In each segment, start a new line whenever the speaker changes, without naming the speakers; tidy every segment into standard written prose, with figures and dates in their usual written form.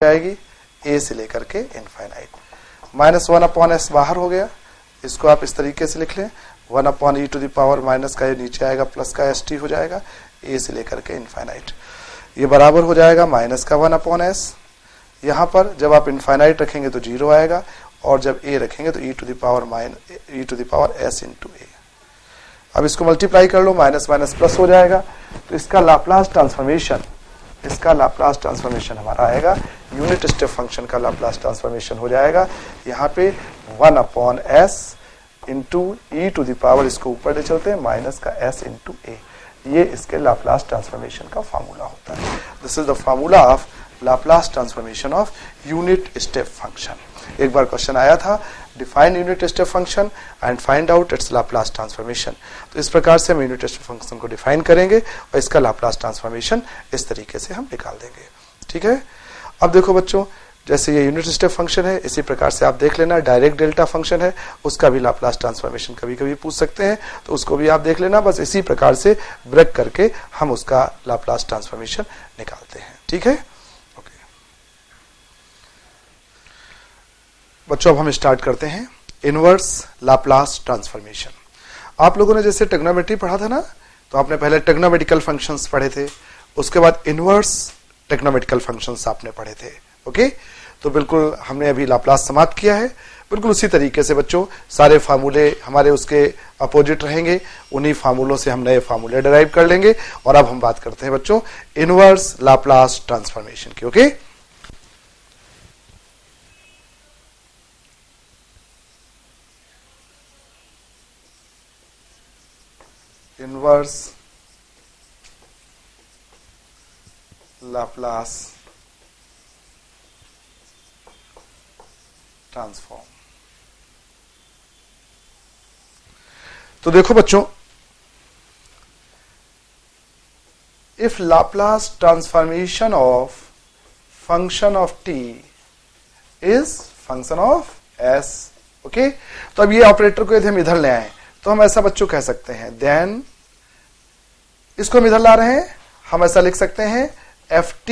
जाएगी a से लेकर के इनफाइनाइट। -1/s बाहर हो गया, इसको आप इस तरीके से लिख लें 1/e⁻, माइनस का ये नीचे आएगा, प्लस का st हो जाएगा a से लेकर के इनफाइनाइट। ये बराबर हो जाएगा माइनस का 1/s। यहाँ पर जब आप इनफाइनाइट रखेंगे तो 0 आएगा, और जब a रखेंगे तो e⁻s इंटू a। अब इसको मल्टीप्लाई कर लो, माइनस माइनस प्लस हो जाएगा, तो इसका लाप्लास ट्रांसफॉर्मेशन हमारा आएगा, यूनिट स्टेप फंक्शन का लाप्लास ट्रांसफॉर्मेशन हो जाएगा यहाँ पे 1/s इंटू e⁻, इसको ऊपर ले चलते हैं, माइनस का s इंटू a। ये इसके लाप्लास ट्रांसफॉर्मेशन का फार्मूला होता है। This is the formula of Laplace transformation of unit step function. एक बार क्वेश्चन आया था, define unit step function and find out it's Laplace transformation. तो इस प्रकार से हम यूनिट स्टेप फंक्शन को डिफाइन करेंगे और इसका लाप्लास ट्रांसफॉर्मेशन इस तरीके से हम निकाल देंगे। ठीक है, अब देखो बच्चों, जैसे ये यूनिट स्टेप फंक्शन है, इसी प्रकार से आप देख लेना डायरेक्ट डेल्टा फंक्शन है, उसका भी लाप्लास ट्रांसफॉर्मेशन कभी कभी पूछ सकते हैं, तो उसको भी आप देख लेना। बस इसी प्रकार से ब्रेक करके हम उसका लाप्लास ट्रांसफॉर्मेशन निकालते हैं। ठीक है, ओके बच्चों, अब हम स्टार्ट करते हैं इनवर्स लाप्लास ट्रांसफॉर्मेशन। आप लोगों ने जैसे ट्रिग्नोमेट्री पढ़ा था ना, तो आपने पहले ट्रिग्नोमेट्रिकल फंक्शंस पढ़े थे, उसके बाद इनवर्स ट्रिग्नोमेट्रिकल फंक्शंस आपने पढ़े थे। ओके, तो बिल्कुल हमने अभी लाप्लास समाप्त किया है। बिल्कुल उसी तरीके से बच्चों सारे फार्मूले हमारे उसके अपोजिट रहेंगे, उन्हीं फार्मूलों से हम नए फार्मूले डिराइव कर लेंगे। और अब हम बात करते हैं बच्चों इनवर्स लाप्लास ट्रांसफॉर्मेशन की। Okay, inverse Laplace transform. तो देखो बच्चों, if Laplace transformation of function of t is function of s। Okay, तो अब ये ऑपरेटर को यदि हम इधर ले आए तो हम ऐसा बच्चों कह सकते हैं, देन इसको हम इधर ला रहे हैं, हम ऐसा लिख सकते हैं ft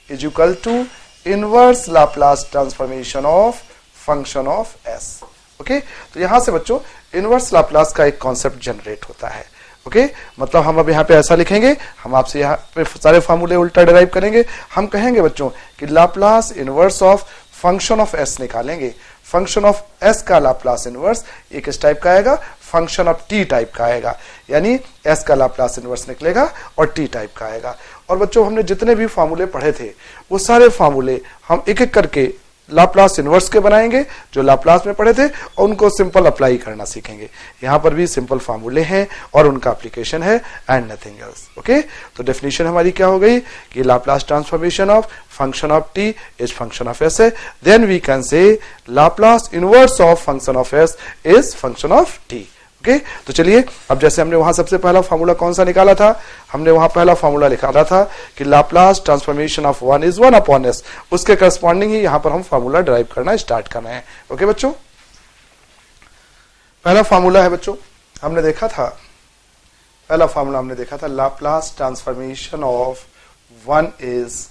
is equal to inverse Laplace transformation of function of s। Okay, तो यहां से बच्चों इनवर्स लाप्लास का एक कॉन्सेप्ट जनरेट होता है। ओके, मतलब हम अब यहाँ पे ऐसा लिखेंगे, हम आपसे यहाँ पे सारे फार्मूले उल्टा डिराइव करेंगे। हम कहेंगे बच्चों कि Laplace inverse of function of s निकालेंगे। फंक्शन ऑफ s का लाप्लास इनवर्स एक इस टाइप का आएगा, फंक्शन ऑफ t टाइप का आएगा, यानी s का लाप्लास इनवर्स निकलेगा और t टाइप का आएगा। और बच्चों हमने जितने भी फार्मूले पढ़े थे वो सारे फार्मूले हम एक एक करके लाप्लास इनवर्स के बनाएंगे जो लाप्लास में पढ़े थे, और उनको सिंपल अप्लाई करना सीखेंगे। यहां पर भी सिंपल फार्मूले हैं और उनका एप्लीकेशन है एंड नथिंग एल्स। ओके, तो डेफिनेशन हमारी क्या हो गई कि Laplace transformation of function of t is function of s है, then we can say Laplace inverse of function of s is function of t। Okay, तो चलिए, अब जैसे हमने वहां सबसे पहला फार्मूला कौन सा निकाला था, हमने वहां पहला फार्मूला निकाला था कि Laplace transformation of 1 is 1/s, उसके करस्पॉन्डिंग ही यहां पर हम फार्मूला ड्राइव करना स्टार्ट करना है। ओके बच्चों, पहला फार्मूला है बच्चों, हमने देखा था, पहला फार्मूला हमने देखा था Laplace transformation of 1 is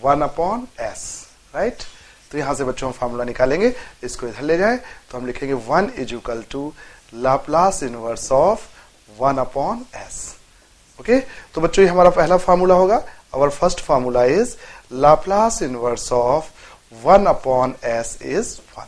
1/s, right. तो यहां से बच्चों हम फार्मूला निकालेंगे, इसको इधर ले जाए तो हम लिखेंगे 1 is equal to Laplace inverse of 1/s। Okay, तो बच्चों ये हमारा पहला फार्मूला होगा। Our first formula is Laplace inverse of 1/s is 1।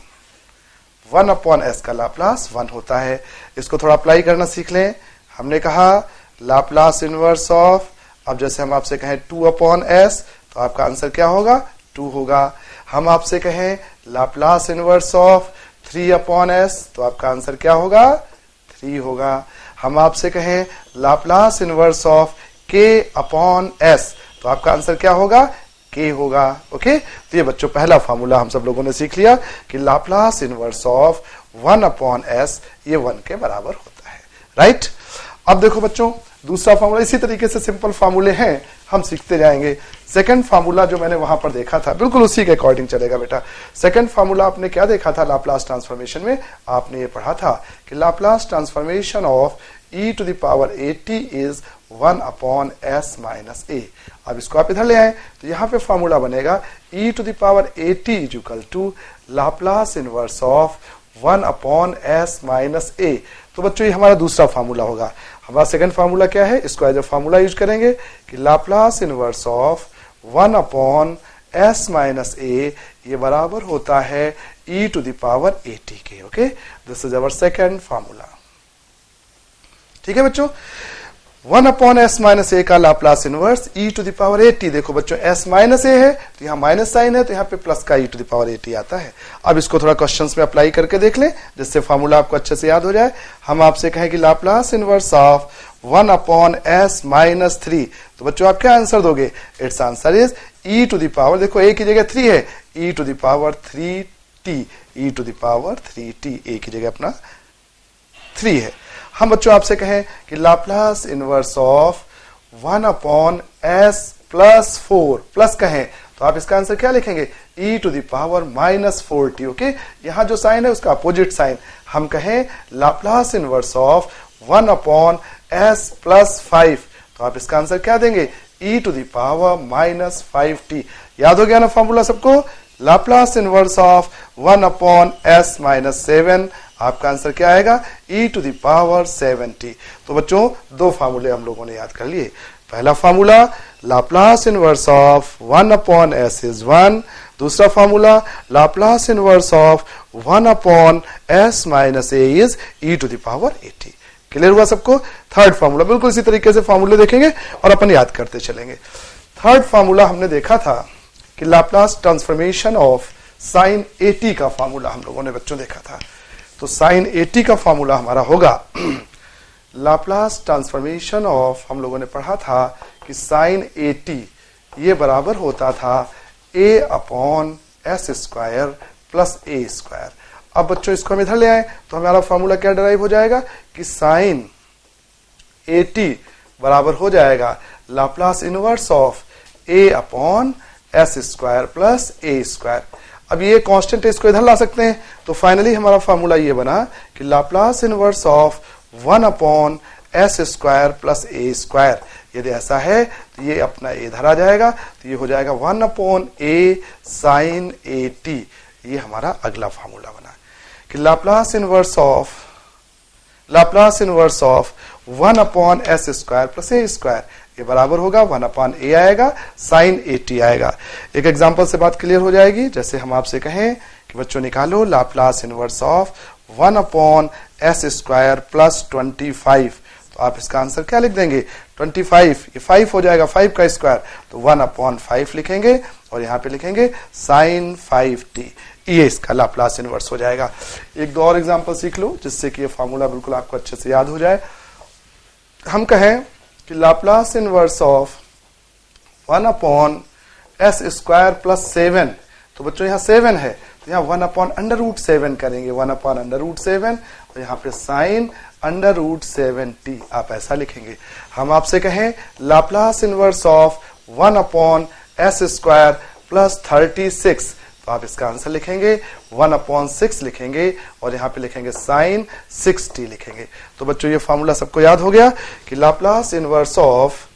1/s का लाप्लास 1 होता है। इसको थोड़ा अप्लाई करना सीख लें। हमने कहा लाप्लास इनवर्स ऑफ, अब जैसे हम आपसे कहें 2/s तो आपका आंसर क्या होगा, 2 होगा। हम आपसे कहें लाप्लास इनवर्स ऑफ 3/s तो आपका आंसर क्या होगा, 3 होगा। हम आपसे कहें लाप्लास इनवर्स ऑफ k/s तो आपका आंसर क्या होगा, k होगा। ओके, तो ये बच्चों पहला फार्मूला हम सब लोगों ने सीख लिया कि लाप्लास इनवर्स ऑफ 1/s ये 1 के बराबर होता है, राइट। अब देखो बच्चों दूसरा फार्मूला, इसी तरीके से सिंपल फार्मूले हैं, हम सीखते जाएंगे। सेकंड फार्मूला जो मैंने वहां पर देखा था बिल्कुल उसी के अकॉर्डिंग चलेगा बेटा। सेकंड फार्मूला आपने क्या देखा था लाप्लास ट्रांसफॉर्मेशन में, आपने ये पढ़ा था कि Laplace transformation of e⁻at is 1 upon s minus a। अब इसको आप इधर ले आए तो यहां पे फॉर्मूला बनेगा e to the power at is equal to Laplace inverse of 1 upon s minus a। तो बच्चों ये हमारा दूसरा फार्मूला होगा। हमारा सेकंड फार्मूला क्या है, इसको एज ए फार्मूला यूज करेंगे कि Laplace inverse of 1 upon s minus a ये बराबर होता है e to the power at के। Okay, this is our second formula. ठीक है बच्चों, 1 अपॉन s माइनस a का Laplace inverse e to the power at। देखो बच्चों s माइनस a है तो यहाँ माइनस साइन है तो यहाँ पे प्लस का e to the power at आता है। अब इसको थोड़ा क्वेश्चंस में अप्लाई करके देख लें जिससे फॉर्मूला आपको अच्छे से याद हो जाए। हम आपसे कहें कि Laplace inverse of 1 upon s minus 3, तो बच्चों आप क्या आंसर दोगे? It's answer is e to the power, देखो a की जगह 3 है, e to the power 3t, e to the power 3t, a की जगह अपना 3 है। हम बच्चों आपसे कहें कि Laplace inverse of 1 upon s plus 4 plus कहें तो आप इसका आंसर क्या लिखेंगे? e to the power minus 4t। Okay, यहां जो साइन है उसका अपोजिट साइन। हम कहें Laplace inverse of 1 upon s plus 5 तो आप इसका आंसर क्या देंगे? e to the power minus 5t। याद हो गया ना फॉर्मूला सबको? Laplace inverse of 1 upon s minus 7, आपका आंसर क्या आएगा? e to the power 7t। तो बच्चों दो फार्मूले हम लोगों ने याद कर लिए। पहला formula Laplace inverse of 1 upon s is 1, दूसरा formula Laplace inverse of 1 upon s minus a is e to the power 80। Clear हुआ सबको? थर्ड फार्मूला बिल्कुल इसी तरीके से फार्मूले देखेंगे और अपन याद करते चलेंगे। थर्ड फार्मूला हमने देखा था कि लाप्लास ट्रांसफॉर्मेशन ऑफ साइन 80 का फार्मूला हम लोगों ने बच्चों देखा था। तो साइन 80 का फार्मूला हमारा होगा लाप्लास ट्रांसफॉर्मेशन ऑफ, हम लोगों ने पढ़ा था कि साइन 80 ये बराबर होता था a upon s square plus a square. अब बच्चों इसको हम इधर ले आए तो हमारा फार्मूला क्या डिराइव हो जाएगा कि साइन 80 बराबर हो जाएगा Laplace inverse of a upon s square plus a square. अब ये कांस्टेंट है, इसको इधर ला सकते हैं तो फाइनली हमारा फार्मूला ये बना कि Laplace inverse of 1 upon s square plus a square. यदि ऐसा है तो ये अपना a इधर आ जाएगा तो ये हो जाएगा 1 अपॉन a साइन 80। ये हमारा अगला फार्मूला बना कि Laplace inverse of 1 upon s square plus a square ये बराबर होगा 1 अपॉन a आएगा साइन 80 आएगा। एक एग्जांपल से बात क्लियर हो जाएगी। जैसे हम आपसे कहें कि बच्चों निकालो Laplace inverse of 1 upon s square plus 25, तो आप इसका आंसर क्या लिख देंगे? 25, ये 5 हो जाएगा, 5 का स्क्वायर तो 1 अपॉन 5 लिखेंगे और यहाँ पे लिखेंगे साइन 5t, ये इसका लाप्लास इनवर्स हो जाएगा। एक दो और एग्जांपल सीख लो जिससे कि ये फार्मूला बिल्कुल आपको अच्छे से याद हो जाए। हम कहें कि Laplace inverse of 1 upon s square plus 7, तो बच्चों यहाँ 7 है तो यहाँ 1 अपॉन अंडर रूट 7 करेंगे, 1 अपॉन अंडर रूट 7 और यहाँ पे साइन अंडर रूट 7t, आप ऐसा लिखेंगे। हम आपसे कहें Laplace inverse of 1 upon s square plus 36, तो आप इसका आंसर लिखेंगे 1 अपॉन 6 लिखेंगे और यहाँ पे लिखेंगे साइन 6t लिखेंगे। तो बच्चों ये फार्मूला सबको याद हो गया कि Laplace inverse of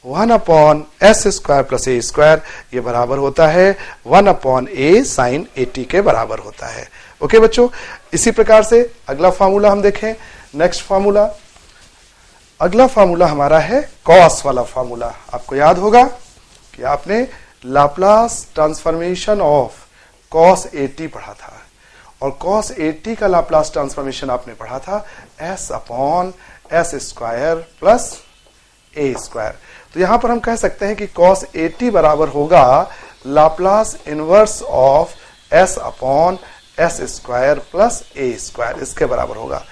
1 upon s square plus a square ये बराबर होता है 1 अपॉन a साइन 80 के बराबर होता है। ओके बच्चों, इसी प्रकार से अगला फार्मूला हम देखें। नेक्स्ट फार्मूला, अगला फार्मूला हमारा है कॉस वाला फार्मूला। आपको याद होगा कि आपने लाप्लास ट्रांसफॉर्मेशन ऑफ कॉस 80 पढ़ा था और कॉस 80 का लाप्लास ट्रांसफॉर्मेशन आपने पढ़ा था s upon s square plus a square. तो यहां पर हम कह सकते हैं कि कॉस 80 बराबर होगा Laplace inverse of s upon s square plus a square, इसके बराबर होगा।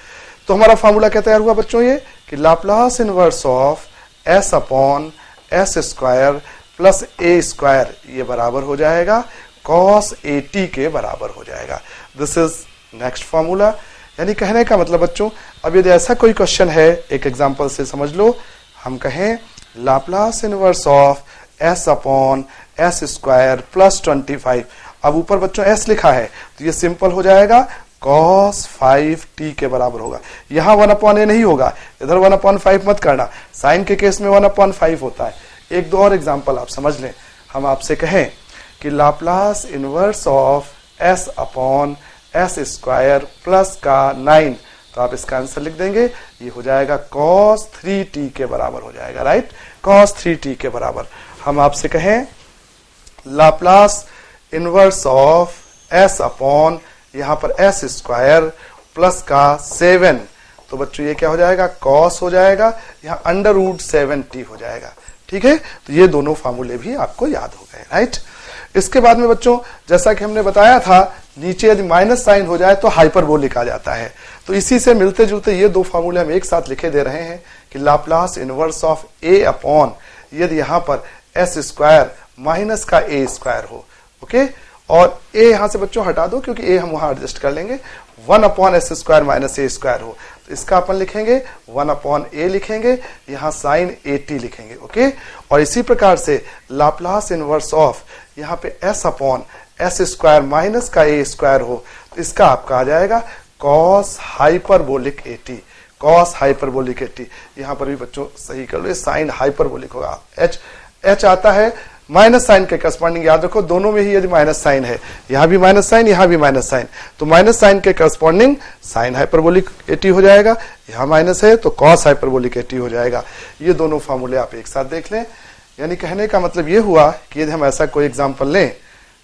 तो हमारा फार्मूला क्या तैयार हुआ बच्चों ये कि Laplace inverse of s upon s square plus a square ये बराबर हो जाएगा cos 80 के बराबर हो जाएगा। This is next formula. यानी कहने का मतलब बच्चों, अब यदि ऐसा कोई क्वेश्चन है, एक एग्जांपल से समझ लो। हम कहें Laplace inverse of s upon s square plus 25, अब ऊपर बच्चों s लिखा है तो ये सिंपल हो जाएगा cos 5t के बराबर होगा। यहां 1/a नहीं होगा, इधर 1/5 मत करना, साइन के केस में 1/5 होता है। एक दो और एग्जांपल आप समझ लें। हम आपसे कहें कि Laplace inverse of s upon s square plus का 9, तो आप इसका आंसर लिख देंगे, ये हो जाएगा cos 3t के बराबर हो जाएगा, राइट, cos 3t के बराबर। हम आपसे कहें Laplace inverse of s upon यहां पर s स्क्वायर प्लस का 7, तो बच्चों ये क्या हो जाएगा, cos हो जाएगा, यहां अंडर रूट 7t हो जाएगा। ठीक है, तो ये दोनों फार्मूले भी आपको याद हो गए, राइट। इसके बाद में बच्चों जैसा कि हमने बताया था, नीचे यदि माइनस साइन हो जाए तो हाइपरबोलिक आ जाता है। तो इसी से मिलते जुलते ये दो फार्मूले हम एक साथ लिखे दे रहे हैं कि Laplace inverse of a upon यदि यहां पर s स्क्वायर माइनस का a स्क्वायर हो, ओके, और a यहां से बच्चों हटा दो क्योंकि a हम वहां एडजस्ट कर लेंगे, 1/s square minus a square हो, तो इसका अपन लिखेंगे 1/a लिखेंगे, यहां साइन 80 लिखेंगे, ओके। और इसी प्रकार से लाप्लास इनवर्स ऑफ यहां पे s upon s square minus का a स्क्वायर हो, तो इसका आपका आ जाएगा cos हाइपरबोलिक 80, cos हाइपरबोलिक 80। यहां पर भी बच्चों सही कर लो, साइन हाइपरबोलिक होगा, h आता है माइनस साइन के करस्पॉन्डिंग, याद रखो दोनों में ही यदि माइनस साइन है, यहां भी माइनस साइन यहां भी माइनस साइन, तो माइनस साइन के करस्पॉन्डिंग साइन हाइपरबोलिक 80 हो जाएगा, यहां माइनस है तो कॉस हाइपरबोलिक 80 हो जाएगा। ये दोनों फार्मूले आप एक साथ देख लें। यानी कहने का मतलब ये हुआ कि यदि हम ऐसा कोई एग्जाम्पल लें,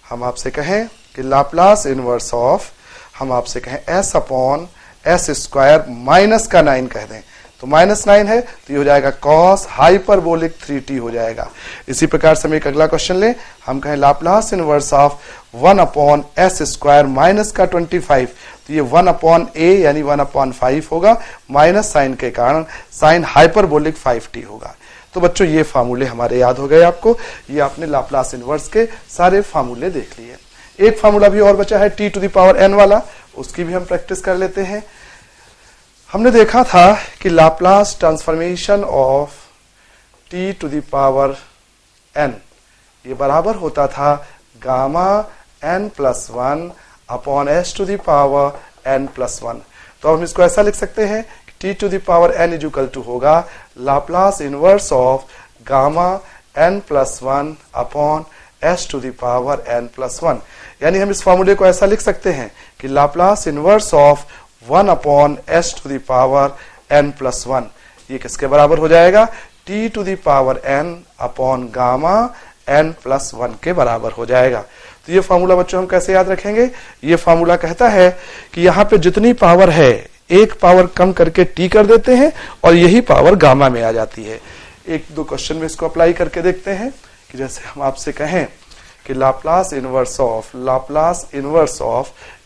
हम आपसे कहें कि लाप्लास इनवर्स ऑफ, हम आपसे कहें s upon s square minus का 9 कह दें, तो -9 है तो ये हो जाएगा cos हाइपरबोलिक 3t हो जाएगा। इसी प्रकार से हम एक अगला क्वेश्चन लें, हम कहें Laplace inverse of 1/s square minus का 25, तो ये 1/a यानी 1/5 होगा, माइनस साइन के कारण साइन हाइपरबोलिक 5t होगा। तो बच्चों ये फार्मूले हमारे याद हो गए आपको, ये आपने लाप्लास इनवर्स के सारे फार्मूले देख लिए। एक फार्मूला भी और बचा है t to the power n वाला, उसकी भी हम प्रैक्टिस कर लेते हैं। हमने देखा था कि Laplace transformation of t to the power n ये बराबर होता था gamma n plus 1 upon s to the power n plus 1। तो हम इसको ऐसा लिख सकते हैं कि t to the power n is equal to होगा Laplace inverse of gamma n plus 1 upon s to the power n plus 1। यानी हम इस फॉर्मूले को ऐसा लिख सकते हैं कि Laplace inverse of 1/s to the power n plus 1 ये किसके बराबर हो जाएगा, t to the power n upon gamma n plus 1 के बराबर हो जाएगा। तो ये फॉर्मूला बच्चों हम कैसे याद रखेंगे, ये फॉर्मूला कहता है कि यहाँ पे जितनी पावर है एक पावर कम करके t कर देते हैं और यही पावर गामा में आ जाती है। एक दो क्वेश्चन में इसको अप्लाई करके देखते हैं कि जैसे हम आपसे कहें कि लाप्लास इनवर्स ऑफ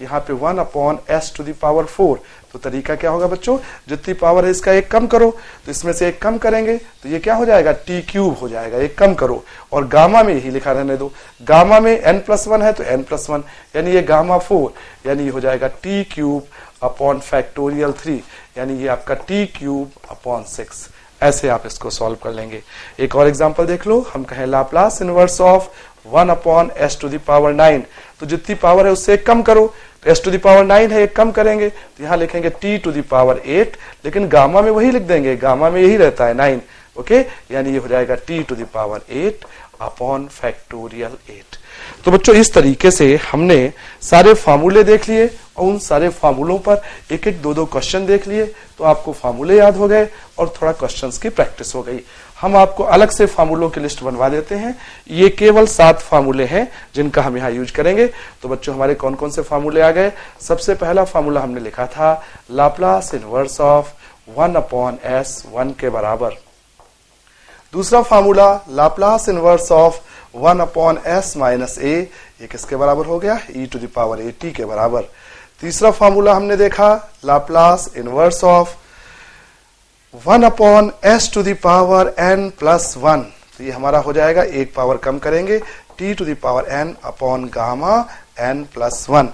यहाँ पे 1/s टू द पावर 4, तो तरीका क्या होगा बच्चों, जितनी पावर है इसका एक कम करो, तो इसमें से एक कम करेंगे तो ये क्या हो जाएगा, t क्यूब हो जाएगा, एक कम करो, और गामा में यही लिखा रहने दो, गामा में n प्लस 1 है तो n प्लस 1 यानी ये गामा 4, यानी ये हो जाएगा t क्यूब अपॉन फैक्टोरियल 3, यानी ये आपका t क्यूब अपॉन 6। ऐसे आप इसको सॉल्व कर लेंगे। एक और एग्जांपल देख लो, हम कहें Laplace inverse of 1/s to the power 9, तो जितनी पावर है उससे एक कम करो, तो s टू द पावर 9 है, एक कम करेंगे तो यहाँ लिखेंगे t टू द पावर 8, लेकिन गामा में वही लिख देंगे, गामा में यही रहता है 9, ओके, यानी ये हो जाएगा t to the power 8 upon factorial 8। तो बच्चों इस तरीके से हमने सारे फार्मूले देख लिए और उन सारे फार्मूलों पर एक एक दो दो क्वेश्चन देख लिए, तो आपको फार्मूले याद हो गए और थोड़ा क्वेश्चंस की प्रैक्टिस हो गई। हम आपको अलग से फार्मूलों की लिस्ट बनवा देते हैं, ये केवल 7 फार्मूले हैं जिनका हम यहाँ यूज करेंगे। तो बच्चों हमारे कौन कौन से फार्मूले आ गए, सबसे पहला फार्मूला हमने लिखा था लाप्लास इनवर्स ऑफ 1/s 1 के बराबर। दूसरा formula Laplace inverse of 1/s minus a, ये किसके बराबर हो गया, e to the power at के बराबर। तीसरा फार्मूला हमने देखा Laplace inverse of 1/s to the power n plus 1, तो ये हमारा हो जाएगा, एक पावर कम करेंगे t to the power n upon gamma n plus 1।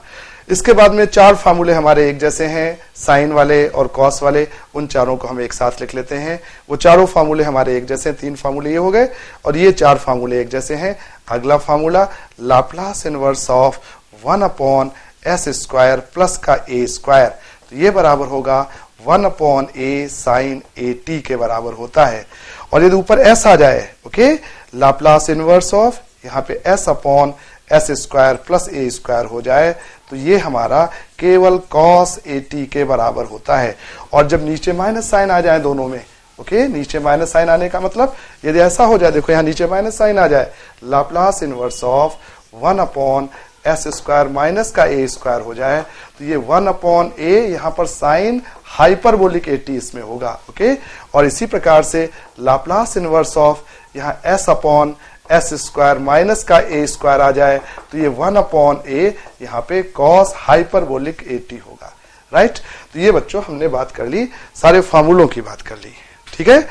इसके बाद में 4 फार्मूले हमारे एक जैसे हैं, साइन वाले और कॉस वाले, उन चारों को हम एक साथ लिख लेते हैं। वो चारों फार्मूले हमारे एक जैसे हैं, 3 फार्मूले ये हो गए और ये 4 फार्मूले एक जैसे हैं। अगला formula Laplace inverse of 1/ s square plus का ए स्क्वायर, तो ये बराबर होगा 1 upon a sine a t के बराबर होता है। और यदि ऊपर एस आ जाए, ओके, लाप्लास इनवर्स ऑफ यहाँ पे s upon s square plus a square हो जाए, तो ये हमारा केवल कॉस ए टी के बराबर होता है। और जब नीचे माइनस साइन आ जाए दोनों में, ओके, नीचे माइनस साइन आने का मतलब यदि ऐसा हो जाए, देखो यहाँ नीचे माइनस साइन आ जाए, Laplace inverse of 1 upon s square minus का ए स्क्वायर हो जाए, तो ये 1 अपॉन ए यहाँ पर साइन हाइपरबोलिक ए टी इसमें होगा, ओके। और इसी प्रकार से लाप्लास इनवर्स ऑफ यहाँ S upon s square minus का ए स्क्वायर आ जाए, तो ये 1 अपॉन ए यहाँ पे कॉस हाइपरबोलिक ए टी होगा, राइट। तो ये बच्चों हमने बात कर ली, सारे फार्मूलों की बात कर ली, ठीक है।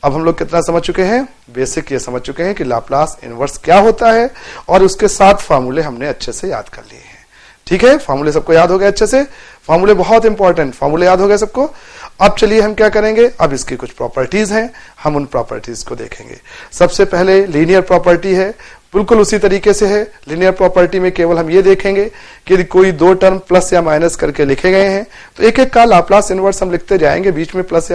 अब हम लोग कितना समझ चुके हैं, बेसिक ये समझ चुके हैं कि लाप्लास इनवर्स क्या होता है, और उसके 7 फार्मूले हमने अच्छे से याद कर लिए हैं, ठीक है। फार्मूले सबको याद हो गए अच्छे से, फार्मूले बहुत इंपॉर्टेंट, फार्मूले याद हो गए सबको। अब चलिए हम क्या करेंगे, अब इसकी कुछ प्रॉपर्टीज हैं, हम उन प्रॉपर्टीज को देखेंगे। सबसे पहले लीनियर प्रॉपर्टी है, बिल्कुल उसी तरीके से है। लीनियर प्रॉपर्टी में केवल हम ये देखेंगे कि यदि कोई 2 टर्म प्लस या माइनस करके लिखे गए हैं, तो एक एक का लाप्लास इनवर्स हम लिखते जाएंगे, बीच में प्लस या